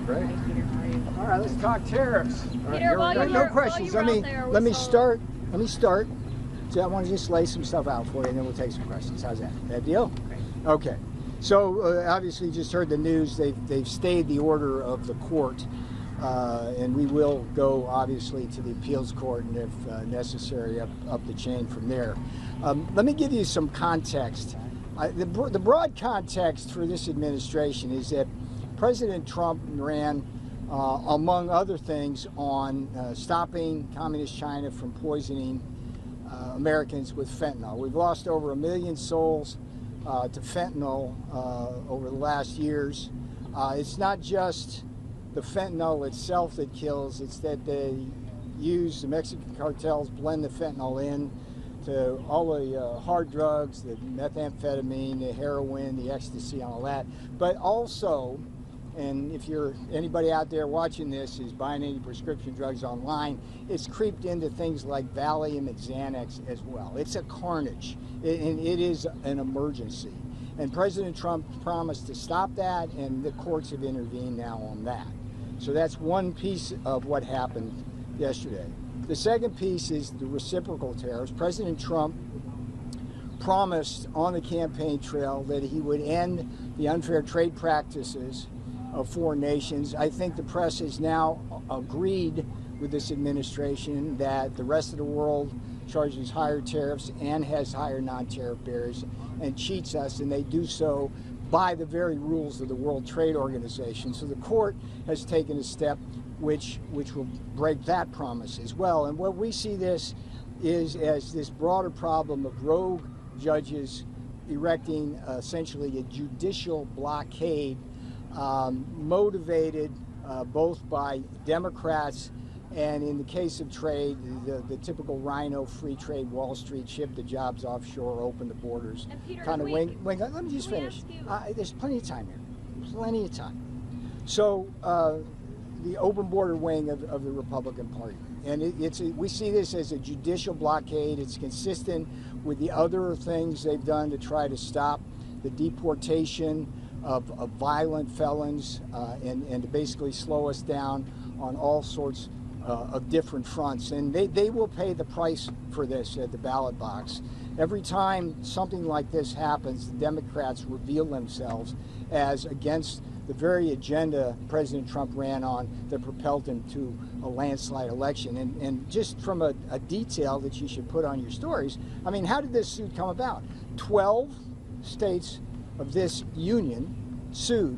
Great. Hi, Peter. How are you? All right, let's talk tariffs. Peter, No questions. Let me start. So I want to just lay some stuff out for you, and then we'll take some questions. How's that? That deal? Great. Okay. So obviously, you just heard the news. They've stayed the order of the court, and we will go obviously to the appeals court, and if necessary, up the chain from there. Let me give you some context. The broad context for this administration is that President Trump ran, among other things, on stopping Communist China from poisoning Americans with fentanyl. We've lost over 1 million souls to fentanyl over the last years. It's not just the fentanyl itself that kills, it's that the Mexican cartels blend the fentanyl in to all the hard drugs, the methamphetamine, the heroin, the ecstasy, all that. But also, and if you're anybody out there watching this is buying any prescription drugs online, it's creeped into things like Valium and Xanax as well. It's a carnage, and it is an emergency. And President Trump promised to stop that, and the courts have intervened now on that. So that's one piece of what happened yesterday. The second piece is the reciprocal tariffs. President Trump promised on the campaign trail that he would end the unfair trade practices of foreign nations. I think the press has now agreed with this administration that the rest of the world charges higher tariffs and has higher non-tariff barriers and cheats us, and they do so by the very rules of the World Trade Organization. So the court has taken a step which will break that promise as well. And what we see this is as this broader problem of rogue judges erecting essentially a judicial blockade motivated both by Democrats and, in the case of trade, the typical rhino free trade Wall Street, ship the jobs offshore, open the borders, kind of wing. Let me just finish. There's plenty of time here, plenty of time. So the open border wing of the Republican Party, and we see this as a judicial blockade. It's consistent with the other things they've done to try to stop the deportation of violent felons and to basically slow us down on all sorts of different fronts. And they will pay the price for this at the ballot box. Every time something like this happens, the Democrats reveal themselves as against the very agenda President Trump ran on that propelled him to a landslide election. And just from a detail that you should put on your stories, I mean, how did this suit come about? 12 states of this union sued,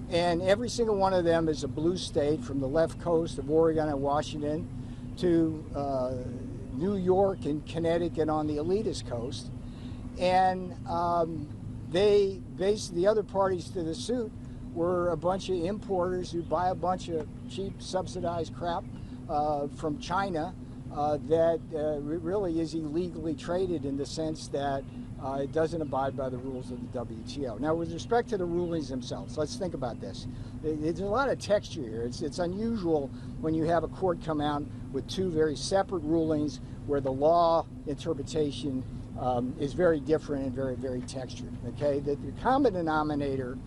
and every single one of them is a blue state, from the left coast of Oregon and Washington to New York and Connecticut on the elitist coast. And the other parties to the suit were a bunch of importers who buy a bunch of cheap subsidized crap from China that really is illegally traded in the sense that it doesn't abide by the rules of the WTO. Now, with respect to the rulings themselves, let's think about this. There's a lot of texture here. It's unusual when you have a court come out with two very separate rulings where the law interpretation is very different and very, very textured. Okay, the common denominator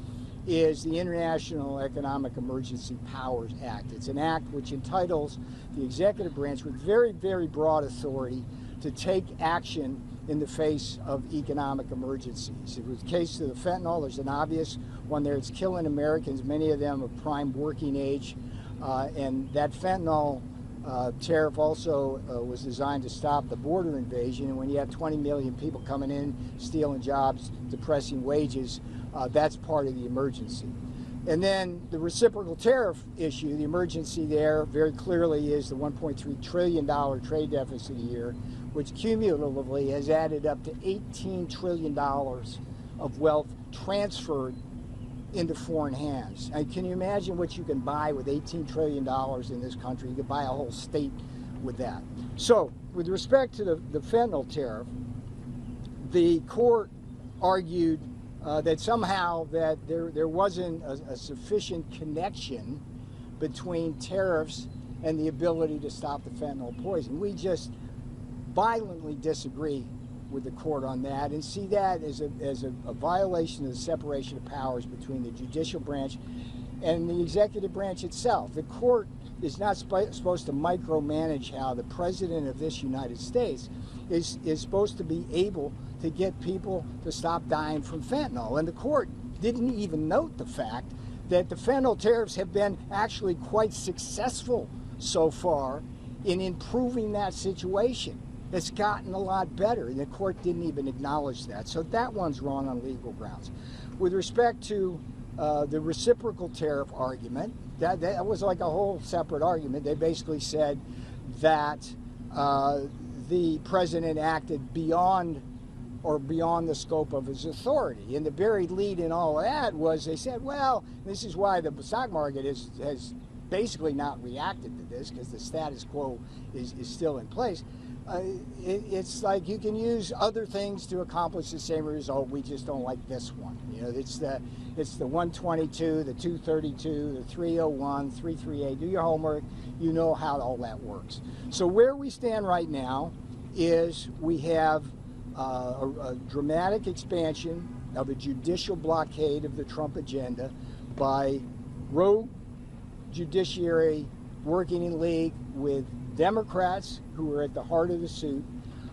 is the International Economic Emergency Powers Act. It's an act which entitles the executive branch with very, very broad authority to take action in the face of economic emergencies. In the case of the fentanyl, there's an obvious one there. It's killing Americans, many of them of prime working age. And that fentanyl tariff also was designed to stop the border invasion. And when you have 20 million people coming in, stealing jobs, depressing wages, that's part of the emergency. And then the reciprocal tariff issue, the emergency there very clearly is the $1.3 trillion trade deficit a year, which cumulatively has added up to $18 trillion of wealth transferred into foreign hands. And can you imagine what you can buy with $18 trillion in this country? You could buy a whole state with that. So with respect to the fentanyl tariff, the court argued that somehow that there wasn't a sufficient connection between tariffs and the ability to stop the fentanyl poison. We just violently disagree with the court on that and see that as a violation of the separation of powers between the judicial branch and the executive branch itself. The court is not supposed to micromanage how the president of this United States is supposed to be able to get people to stop dying from fentanyl. And the court didn't even note the fact that the fentanyl tariffs have been actually quite successful so far in improving that situation. It's gotten a lot better, and the court didn't even acknowledge that. So that one's wrong on legal grounds. With respect to the reciprocal tariff argument, that was like a whole separate argument. They basically said that the president acted beyond the scope of his authority. And the buried lead in all of that was they said, well, this is why the stock market has basically not reacted to this, because the status quo is still in place. It's like you can use other things to accomplish the same result. We just don't like this one. You know, it's the 122, the 232, the 301, 338. Do your homework. You know how all that works. So where we stand right now is we have a dramatic expansion of a judicial blockade of the Trump agenda by rogue judiciary working in league with Democrats who are at the heart of the suit,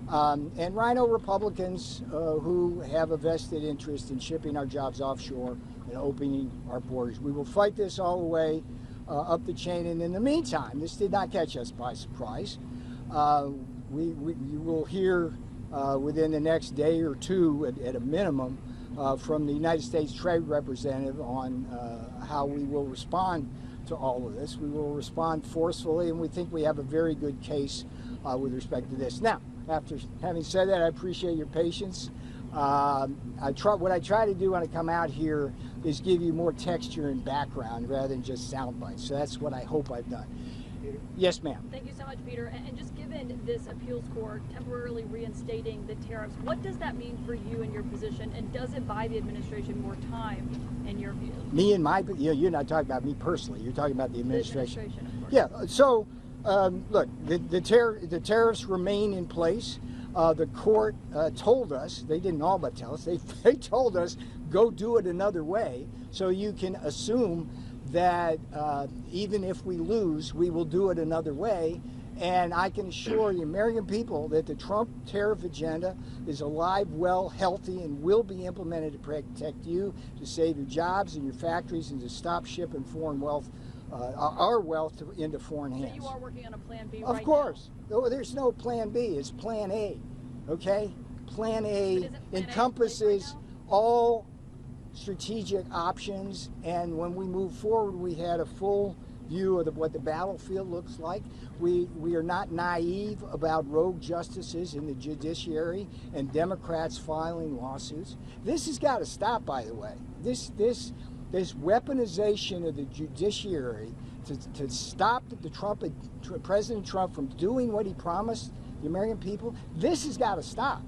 and rhino Republicans who have a vested interest in shipping our jobs offshore and opening our borders. We will fight this all the way up the chain, and in the meantime, this did not catch us by surprise. You will hear within the next day or two, at a minimum, from the United States Trade Representative on how we will respond to all of this. We will respond forcefully, and we think we have a very good case with respect to this. Now, after having said that, I appreciate your patience. What I try to do when I come out here is give you more texture and background rather than just sound bites. So that's what I hope I've done. Yes, ma'am. Thank you so much, Peter. And just given this appeals court temporarily reinstating the tariffs, what does that mean for you and your position? And does it buy the administration more time, in your view? Me and my, you're not talking about me personally. You're talking about the administration. The administration, of course. Yeah. So, look, the tariffs remain in place. The court told us, they didn't all but tell us, they told us, go do it another way. So you can assume that even if we lose, we will do it another way. And I can assure the American people that the Trump tariff agenda is alive, well, healthy, and will be implemented to protect you, to save your jobs and your factories, and to stop shipping foreign wealth, our wealth, into foreign hands. So you are working on a plan B right now? Of course. No, there's no plan B. It's plan A. Okay? Plan A encompasses all strategic options, and when we move forward, we had a full view of what the battlefield looks like. We are not naive about rogue justices in the judiciary and Democrats filing lawsuits. This has got to stop, by the way. This weaponization of the judiciary to stop President Trump from doing what he promised the American people. This has got to stop.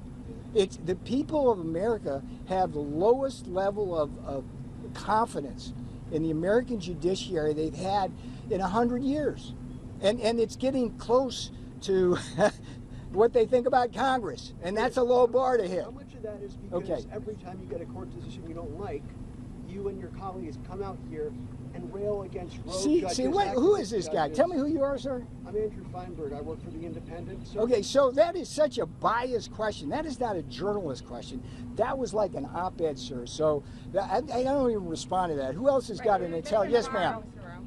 It's the people of America have the lowest level of confidence in the American judiciary they've had in 100 years. And it's getting close to what they think about Congress. And that's a low bar to hit. How much of that is because every time you get a court decision you don't like, you and your colleagues come out here and rail against rogue judges? Who is this guy? Tell me who you are, sir. I'm Andrew Feinberg. I work for The Independent. Sir. Okay, so that is such a biased question. That is not a journalist question. That was like an op-ed, sir. So I don't even respond to that. Who else has got an intel? Yes, ma'am.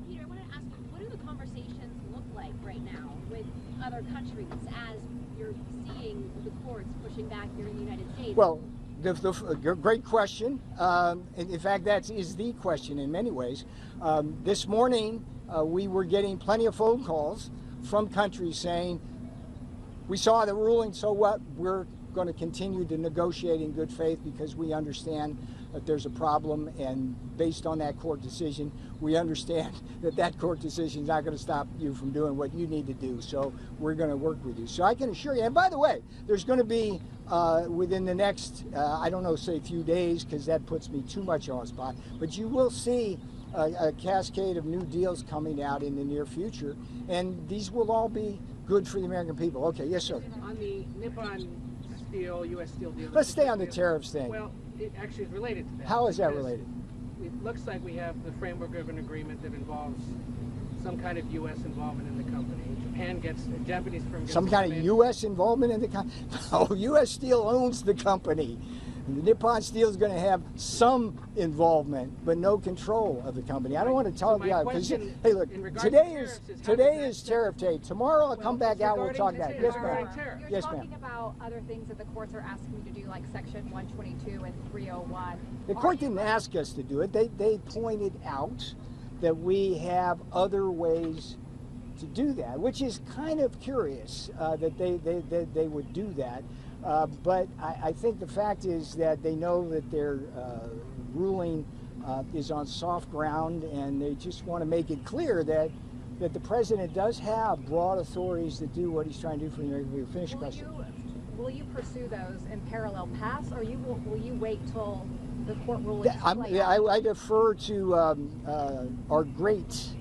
Peter, I want to ask you, what do the conversations look like right now with other countries as you're seeing the courts pushing back here in the United States? Well, great question. In fact, that is the question in many ways. This morning, we were getting plenty of phone calls from countries saying, we saw the ruling, so what? We're going to continue to negotiate in good faith because we understand that there's a problem, and based on that court decision, we understand that that court decision is not going to stop you from doing what you need to do, so we're going to work with you. So I can assure you, and by the way, there's going to be within the next, I don't know, say a few days, because that puts me too much on the spot, but you will see a cascade of new deals coming out in the near future, and these will all be good for the American people. Okay, yes, sir. On the Nippon Steel, U.S. Steel deal. Let's stay on the tariffs thing. Well, it actually is related to that. How is that related? it looks like we have the framework of an agreement that involves some kind of U.S. involvement in the company. Japan gets, a Japanese firm gets Some kind of U.S. involvement in the company? No, U.S. Steel owns the company. Nippon Steel is going to have some involvement, but no control of the company. I don't want to tell you because hey, look, today is tariff day. Tomorrow I'll come back out. We'll talk about it. Yes, ma'am. You're Yes, talking ma'am. about other things that the courts are asking you to do, like Section 122 and 301. The court didn't ask us to do it. They pointed out that we have other ways to do that, which is kind of curious that they would do that. But I think the fact is that they know that their ruling is on soft ground, and they just want to make it clear that the president does have broad authorities to do what he's trying to do for your finish question. Will you pursue those in parallel paths, or will you wait till the court ruling? I defer to our great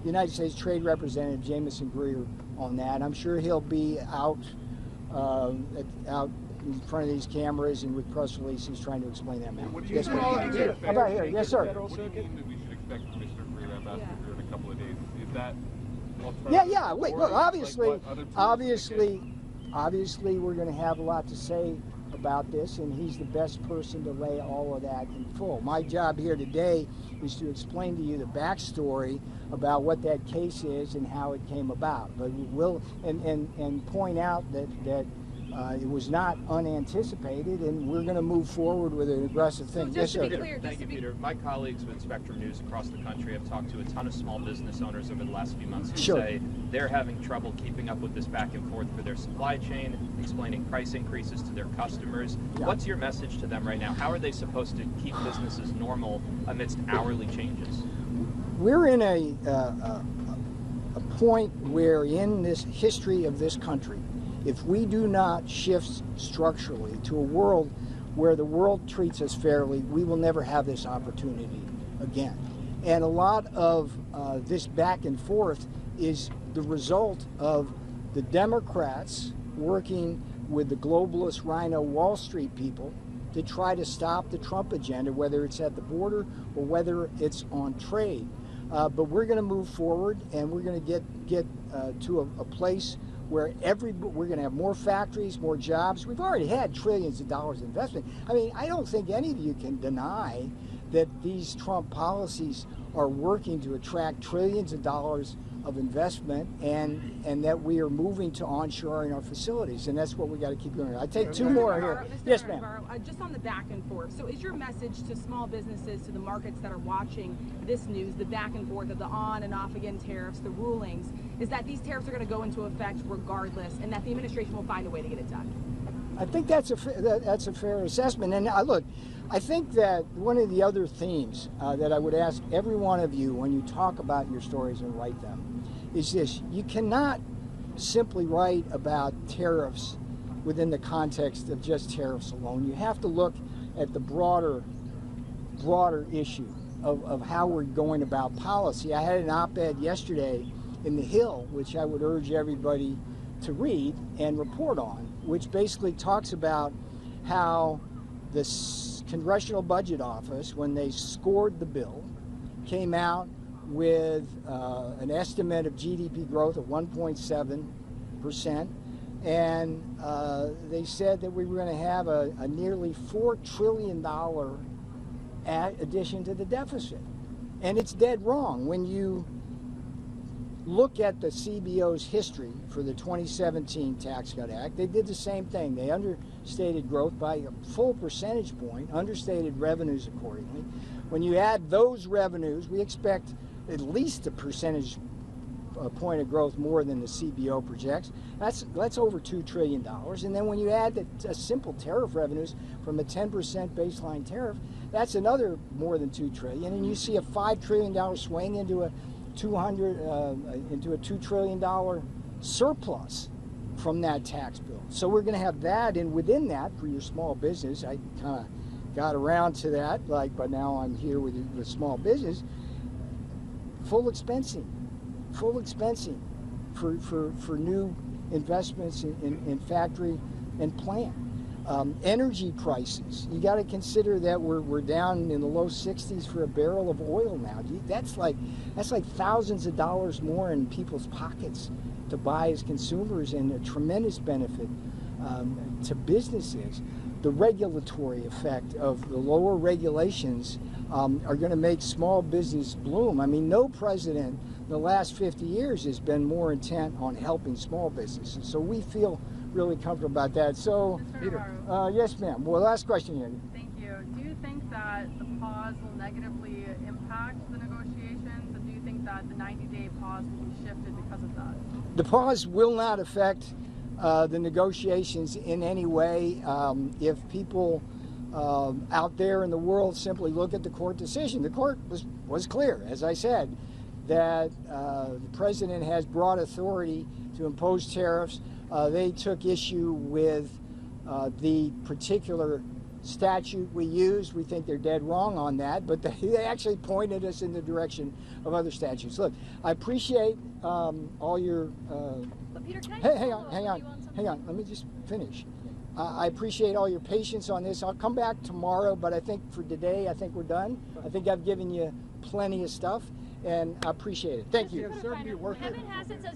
United States Trade Representative Jameson Greer on that. I'm sure he'll be out in front of these cameras and with press releases trying to explain that matter. Yes, ma'am. About here. Yes, sir. What do you mean that we should expect Commissioner Greer, Ambassador Greer, in a couple of days? Is that Yeah. Wait. Look, obviously, we're going to have a lot to say about this, and he's the best person to lay all of that in full. My job here today is to explain to you the backstory about what that case is and how it came about. But we'll and point out that it was not unanticipated, and we're going to move forward with an aggressive thing. So yes, sir. Thank you, Peter. My colleagues with Spectrum News across the country have talked to a ton of small business owners over the last few months who say they're having trouble keeping up with this back and forth for their supply chain, explaining price increases to their customers. Yeah. What's your message to them right now? How are they supposed to keep businesses normal amidst hourly changes? We're in a point where in this history of this country, if we do not shift structurally to a world where the world treats us fairly, we will never have this opportunity again. And a lot of this back and forth is the result of the Democrats working with the globalist rhino Wall Street people to try to stop the Trump agenda, whether it's at the border or whether it's on trade. But we're going to move forward, and we're going to get to a place where we're going to have more factories, more jobs. We've already had trillions of dollars of investment. I mean, I don't think any of you can deny that these Trump policies are working to attract trillions of dollars of investment, and that we are moving to onshoring our facilities, and that's what we got to keep doing. I take two more here. Yes, ma'am. Navarro, just on the back and forth. So, is your message to small businesses, to the markets that are watching this news, the back and forth of the on and off again tariffs, the rulings, is that these tariffs are going to go into effect regardless, and that the administration will find a way to get it done? I think that's a fair assessment. And look, I think that one of the other themes that I would ask every one of you when you talk about your stories and write them is this: you cannot simply write about tariffs within the context of just tariffs alone. You have to look at the broader issue of how we're going about policy. I had an op-ed yesterday in The Hill, which I would urge everybody to read and report on, which basically talks about how the Congressional Budget Office, when they scored the bill, came out with an estimate of GDP growth of 1.7%, and they said that we were going to have a nearly $4 trillion addition to the deficit. And it's dead wrong. When you look at the CBO's history for the 2017 Tax Cut Act, they did the same thing. They understated growth by a full percentage point, understated revenues accordingly. When you add those revenues, we expect at least a percentage point of growth more than the CBO projects. That's over $2 trillion. And then when you add the simple tariff revenues from a 10% baseline tariff, that's another more than $2 trillion. And you see a $5 trillion swing into a $2 trillion surplus from that tax bill. So we're going to have that, and within that, for your small business, I kind of got around to that, but now I'm here with small business. Full expensing for new investments in factory and plant. Energy prices. You got to consider that we're down in the low 60s for a barrel of oil now. That's like thousands of dollars more in people's pockets to buy as consumers, and a tremendous benefit to businesses. The regulatory effect of the lower regulations are going to make small business bloom. I mean, no president in the last 50 years has been more intent on helping small businesses. So we feel really comfortable about that. So, Mr. Navarro. yes, ma'am. Well, last question here. Thank you. Do you think that the pause will negatively impact the negotiations, and do you think that the 90-day pause will be shifted because of that? The pause will not affect the negotiations in any way. If people out there in the world simply look at the court decision, the court was clear, as I said, that the president has broad authority to impose tariffs. They took issue with the particular statute we used. We think they're dead wrong on that, but they actually pointed us in the direction of other statutes. Look, I appreciate all your... But Peter, can I hang follow up with you on something? Let me just finish. I appreciate all your patience on this. I'll come back tomorrow, but I think for today, I think we're done. I think I've given you plenty of stuff, and I appreciate it. Thank you. Kevin Hassett says